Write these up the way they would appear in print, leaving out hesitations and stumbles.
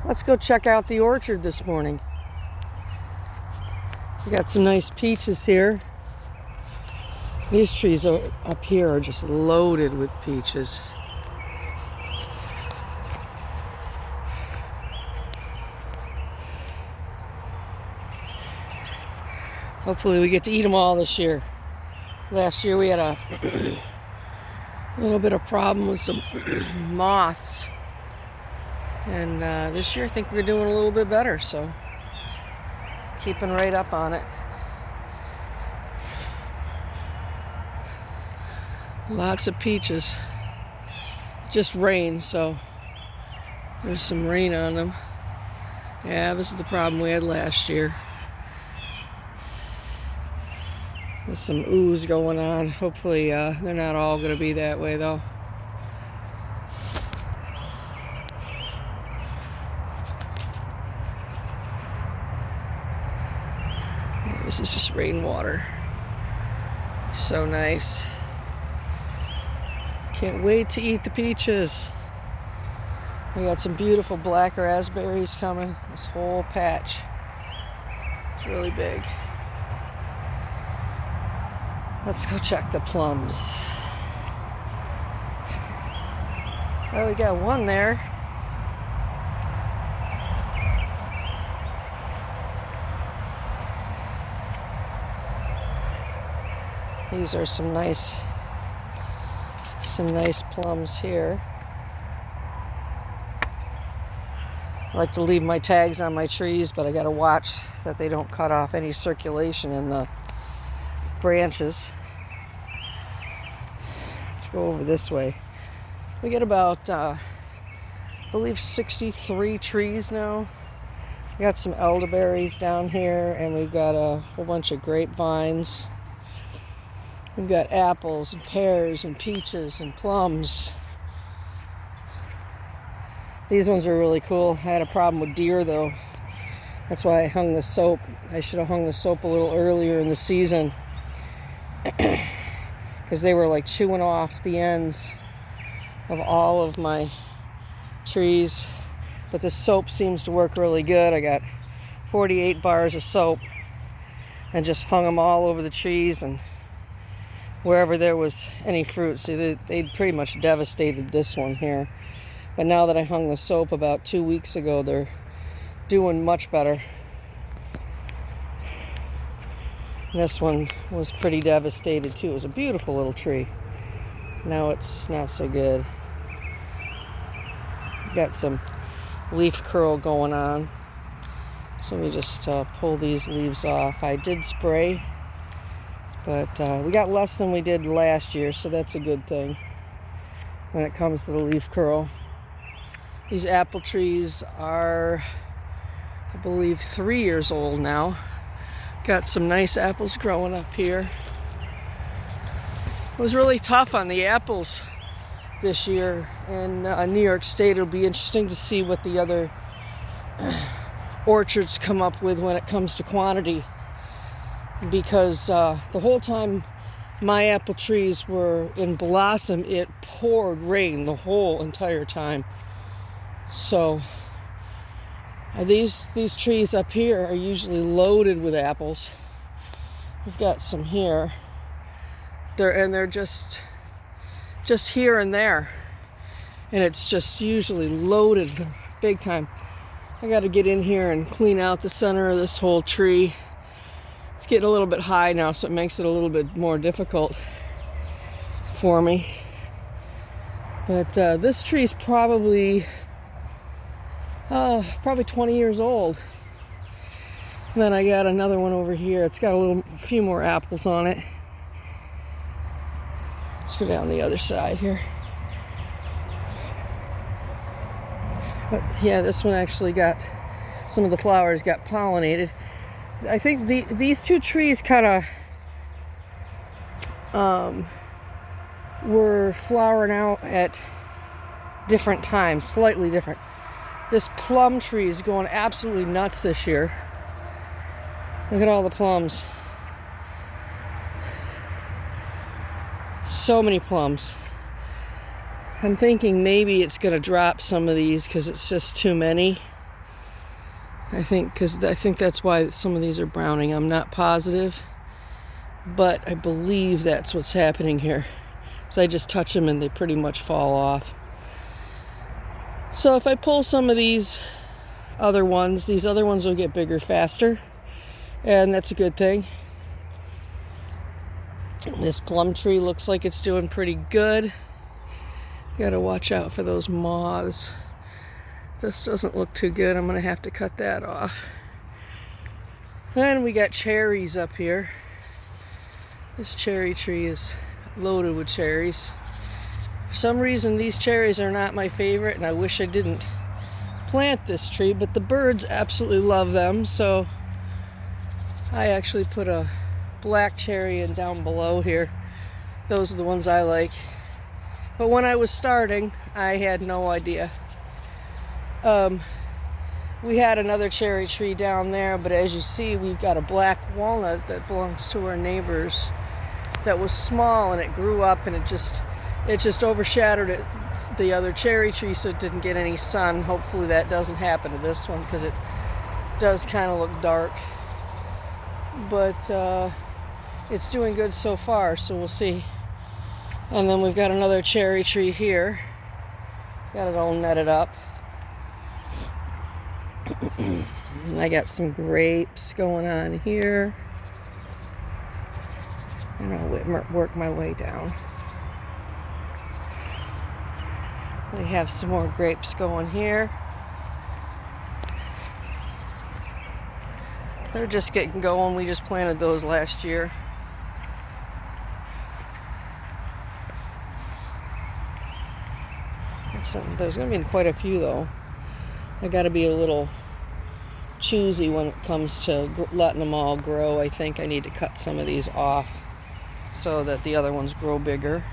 Let's go check out the orchard this morning. We got some nice peaches here. These trees up here are just loaded with peaches. Hopefully we get to eat them all this year. Last year we had a little bit of problem with some moths. And this year I think we're doing a little bit better, so keeping right up on it. Lots of peaches. Just rain, so there's some rain on them. Yeah, this is the problem we had last year. There's some ooze going on. Hopefully they're not all going to be that way though. This is just rainwater. So nice. Can't wait to eat the peaches. We got some beautiful black raspberries coming. This whole patch. It's really big. Let's go check the plums. Oh, we got one there. These are some nice plums here. I like to leave my tags on my trees, but I gotta watch that they don't cut off any circulation in the branches. Let's go over this way. We get about I believe 63 trees now. We got some elderberries down here, and we've got a whole bunch of grapevines. We've got apples and pears and peaches and plums. These ones are really cool. I had a problem with deer though. That's why I hung the soap. I should have hung the soap a little earlier in the season because they were like chewing off the ends of all of my trees. But this soap seems to work really good. I got 48 bars of soap and just hung them all over the trees and wherever there was any fruit. See, they'd pretty much devastated this one here. But now that I hung the soap about 2 weeks ago, they're doing much better. This one was pretty devastated too. It was a beautiful little tree. Now it's not so good. Got some leaf curl going on. So we just pull these leaves off. I did spray, but we got less than we did last year, so that's a good thing when it comes to the leaf curl. These apple trees are, I believe, 3 years old now. Got some nice apples growing up here. It was really tough on the apples this year in New York State. It'll be interesting to see what the other orchards come up with when it comes to quantity, because the whole time my apple trees were in blossom, it poured rain the whole entire time. So these trees up here are usually loaded with apples. We've got some here. They're just here and there, and it's just usually loaded big time. I got to get in here and clean out the center of this whole tree. It's getting a little bit high now, so it makes it a little bit more difficult for me. But this tree's probably 20 years old. And then I got another one over here. It's got a few more apples on it. Let's go down the other side here. But yeah, this one actually got, some of the flowers got pollinated. I think these two trees kind of were flowering out at different times, slightly different. This plum tree is going absolutely nuts this year. Look at all the plums. So many plums. I'm thinking maybe it's going to drop some of these because it's just too many. I think that's why some of these are browning. I'm not positive, but I believe that's what's happening here. So I just touch them and they pretty much fall off. So if I pull some of these other ones will get bigger faster, and that's a good thing. This plum tree looks like it's doing pretty good. Gotta watch out for those moths. This doesn't look too good. I'm gonna have to cut that off. Then we got cherries up here. This cherry tree is loaded with cherries. For some reason, these cherries are not my favorite, and I wish I didn't plant this tree, but the birds absolutely love them, so I actually put a black cherry in down below here. Those are the ones I like. But when I was starting, I had no idea. We had another cherry tree down there, but as you see, we've got a black walnut that belongs to our neighbors that was small, and it grew up, and it just overshadowed the other cherry tree, so it didn't get any sun. Hopefully that doesn't happen to this one, because it does kind of look dark. But it's doing good so far, so we'll see. And then we've got another cherry tree here. Got it all netted up. And I got some grapes going on here. And I'll work my way down. We have some more grapes going here. They're just getting going. We just planted those last year. There's going to be quite a few though. I got to be a little choosy when it comes to letting them all grow. I think I need to cut some of these off so that the other ones grow bigger.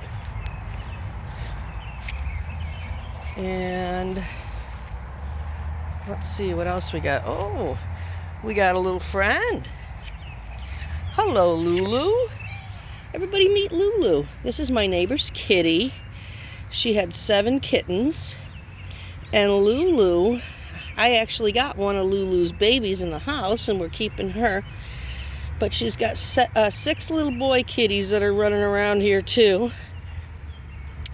And let's see what else we got. Oh, we got a little friend. Hello, Lulu. Everybody meet Lulu. This is my neighbor's kitty. She had 7 kittens. And Lulu, I actually got one of Lulu's babies in the house, and we're keeping her. But she's got 6 little boy kitties that are running around here too.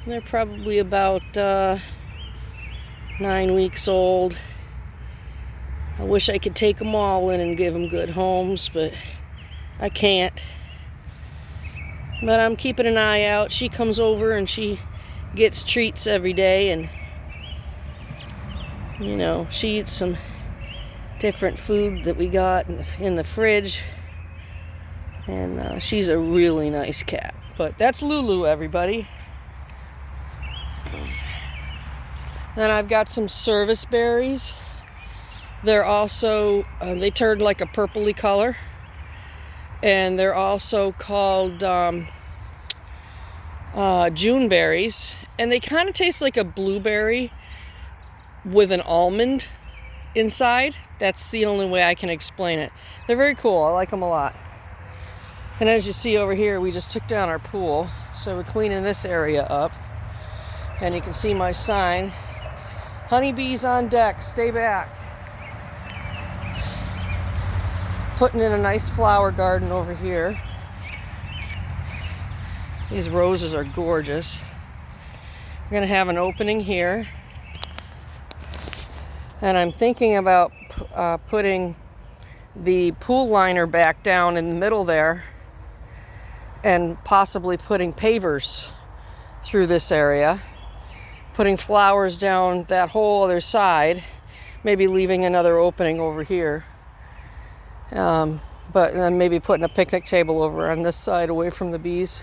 They're probably about 9 weeks old. I wish I could take them all in and give them good homes, but I can't. But I'm keeping an eye out. She comes over and she gets treats every day, and you know, she eats some different food that we got in the fridge, and she's a really nice cat. But that's Lulu, everybody. Then I've got some service berries. They're also, they turn like a purpley color. And they're also called June berries. And they kind of taste like a blueberry with an almond inside. That's the only way I can explain it. They're very cool. I like them a lot. And as you see over here, we just took down our pool. So we're cleaning this area up. And you can see my sign. Honeybees on deck, stay back. Putting in a nice flower garden over here. These roses are gorgeous. We're gonna have an opening here. And I'm thinking about putting the pool liner back down in the middle there, and possibly putting pavers through this area. Putting flowers down that whole other side, maybe leaving another opening over here. But then maybe putting a picnic table over on this side away from the bees.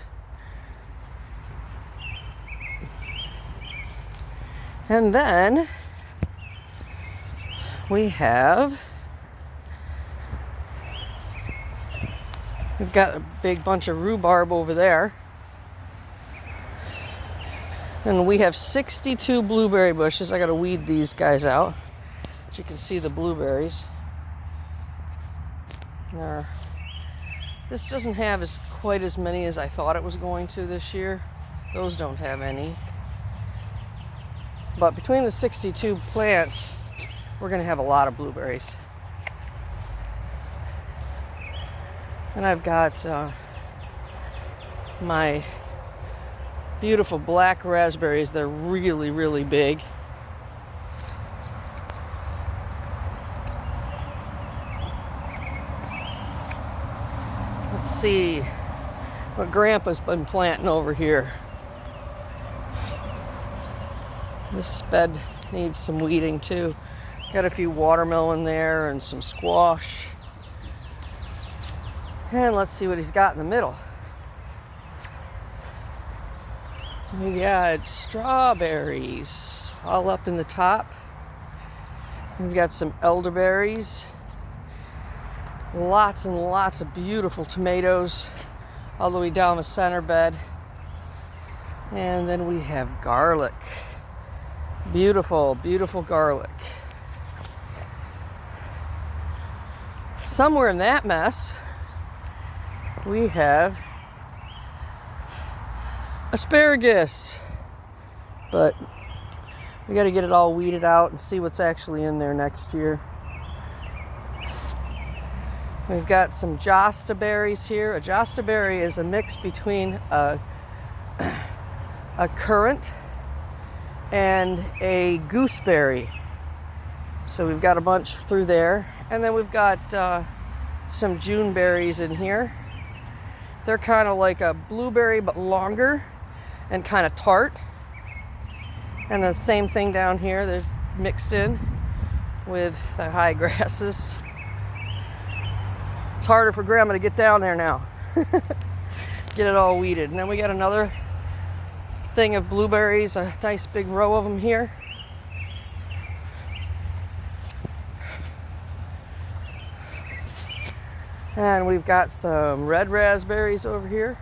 And then we've got a big bunch of rhubarb over there. And we have 62 blueberry bushes. I gotta weed these guys out. But you can see the blueberries. This doesn't have quite as many as I thought it was going to this year. Those don't have any. But between the 62 plants, we're gonna have a lot of blueberries. And I've got my beautiful black raspberries. They're really, really big. Let's see what Grandpa's been planting over here. This bed needs some weeding too. Got a few watermelon there and some squash. And let's see what he's got in the middle. We got strawberries all up in the top. We've got some elderberries. Lots and lots of beautiful tomatoes all the way down the center bed. And then we have garlic. Beautiful, beautiful garlic. Somewhere in that mess, we have asparagus, but we got to get it all weeded out and see what's actually in there next year. We've got some Josta berries here. A Josta berry is a mix between a currant and a gooseberry. So we've got a bunch through there. And then we've got some June berries in here. They're kind of like a blueberry but longer and kind of tart. And the same thing down here, they're mixed in with the high grasses. It's harder for Grandma to get down there now. Get it all weeded. And then we got another thing of blueberries, a nice big row of them here. And we've got some red raspberries over here.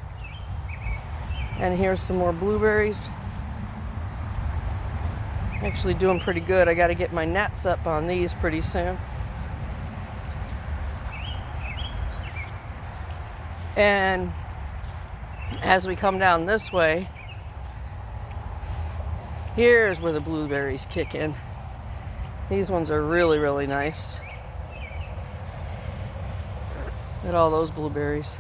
And here's some more blueberries. Actually doing pretty good. I got to get my nets up on these pretty soon. And as we come down this way, here's where the blueberries kick in. These ones are really, really nice. Look at all those blueberries.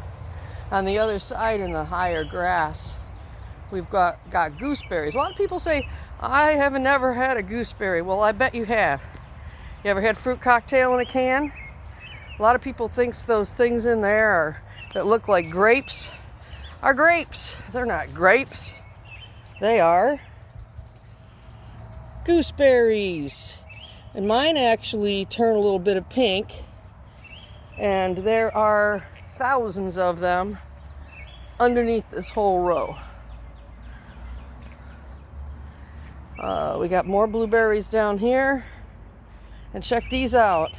On the other side in the higher grass, we've got gooseberries. A lot of people say, I haven't never had a gooseberry. Well, I bet you have. You ever had fruit cocktail in a can? A lot of people think those things in there that look like grapes are grapes. They're not grapes. They are gooseberries. And mine actually turn a little bit of pink. And there are thousands of them underneath this whole row. We got more blueberries down here. And check these out.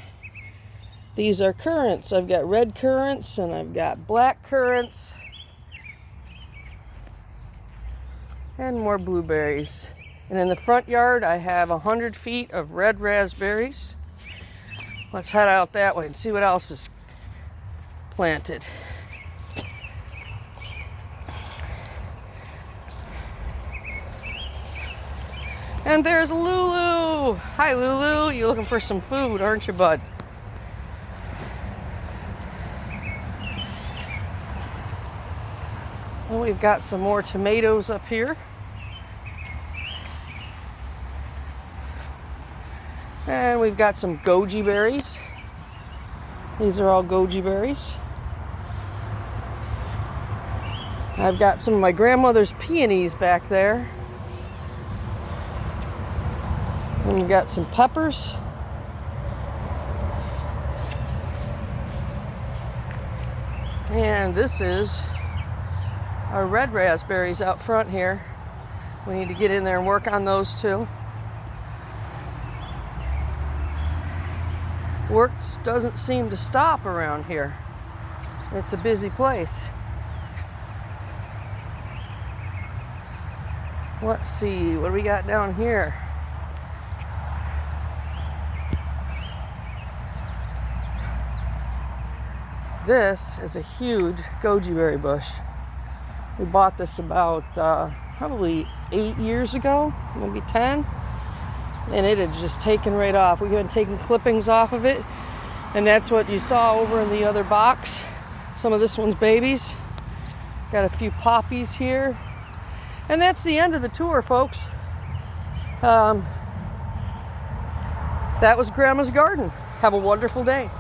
These are currants. I've got red currants and I've got black currants. And more blueberries. And in the front yard, I have 100 feet of red raspberries. Let's head out that way and see what else is planted. And there's Lulu. Hi, Lulu. You looking for some food, aren't you, bud? And we've got some more tomatoes up here. And we've got some goji berries. These are all goji berries. I've got some of my grandmother's peonies back there. And we've got some peppers. And this is our red raspberries out front here. We need to get in there and work on those too. Work doesn't seem to stop around here. It's a busy place. Let's see, what do we got down here? This is a huge goji berry bush. We bought this about probably 8 years ago, maybe 10. And it had just taken right off. We've been taking clippings off of it. And that's what you saw over in the other box. Some of this one's babies. Got a few poppies here. And that's the end of the tour, folks. That was Grandma's garden. Have a wonderful day.